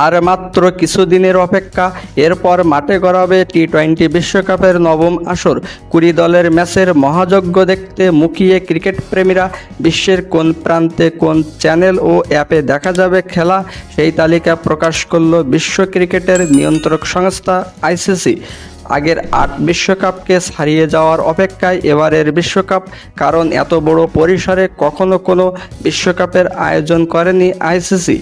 আর মাত্র কিছুদিনের অপেক্ষা, এরপর মাঠে গড়াবে টি-20 বিশ্বকাপের নবম আসর। 20 দলের ম্যাচের মহাযজ্ঞ দেখতে মুখিয়ে ক্রিকেট প্রেমীরা। বিশ্বের কোন প্রান্তে কোন চ্যানেল ও অ্যাপে দেখা যাবে খেলা, সেই তালিকা প্রকাশ করল বিশ্ব ক্রিকেটের নিয়ন্ত্রক সংস্থা আইসিসি। আগের 8 বিশ্বকাপকে ছাড়িয়ে যাওয়ার অপেক্ষায় এবারের বিশ্বকাপ, কারণ এত বড় পরিসরে কখনো কোনো বিশ্বকাপের আয়োজন করেনি আইসিসি।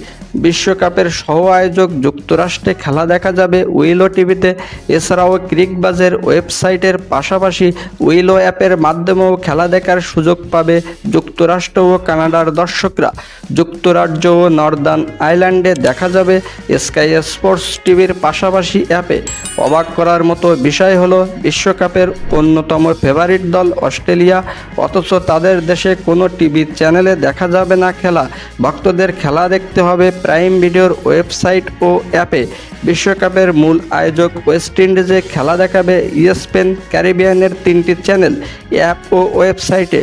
বিশ্বকাপের সহ আয়োজক যুক্তরাষ্ট্রে খেলা দেখা যাবে উইলো টিভিতে। এছাড়াও ক্রিকবাজের ওয়েবসাইটের পাশাপাশি উইলো অ্যাপের মাধ্যমেও খেলা দেখার সুযোগ পাবে যুক্তরাষ্ট্র ও কানাডার দর্শকরা। যুক্তরাজ্য ও নর্দার্ন আয়ারল্যান্ডে দেখা যাবে স্কাই স্পোর্টস টিভির পাশাপাশি অ্যাপে। অবাক করার মতো বিষয় হলো, বিশ্বকাপের অন্যতম ফেভারিট দল অস্ট্রেলিয়া, অথচ তাদের দেশে কোনো টিভি চ্যানেলে দেখা যাবে না খেলা। ভক্তদের খেলা দেখতে হবে প্রাইম ভিডিওর ওয়েবসাইট ও অ্যাপে। বিশ্বকাপের মূল আয়োজক ওয়েস্ট ইন্ডিজে খেলা দেখাবে ইএসপিএন ক্যারিবিয়ানের 3টি চ্যানেল, অ্যাপ ও ওয়েবসাইটে।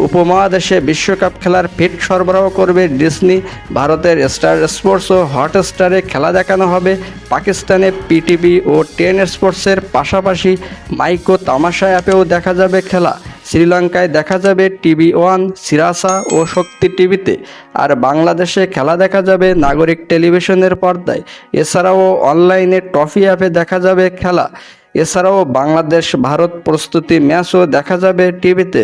উপমহাদেশে বিশ্বকাপ খেলার ফিড সরবরাহ করবে ডিজনি। ভারতের স্টার স্পোর্টস ও হটস্টারে খেলা দেখানো হবে। পাকিস্তানে পিটিভি ও টেন স্পোর্টসের পাশাপাশি মাইকো তামাশা অ্যাপেও দেখা যাবে খেলা। শ্রীলঙ্কায় দেখা যাবে টিভি ওয়ান, সিরাসা ও শক্তি টিভিতে। আর বাংলাদেশে খেলা দেখা যাবে নাগরিক টেলিভিশনের পর্দায়। এছাড়াও অনলাইনে টফি অ্যাপে দেখা যাবে খেলা। এছাড়াও বাংলাদেশ ভারত প্রস্তুতি ম্যাচও দেখা যাবে টিভিতে।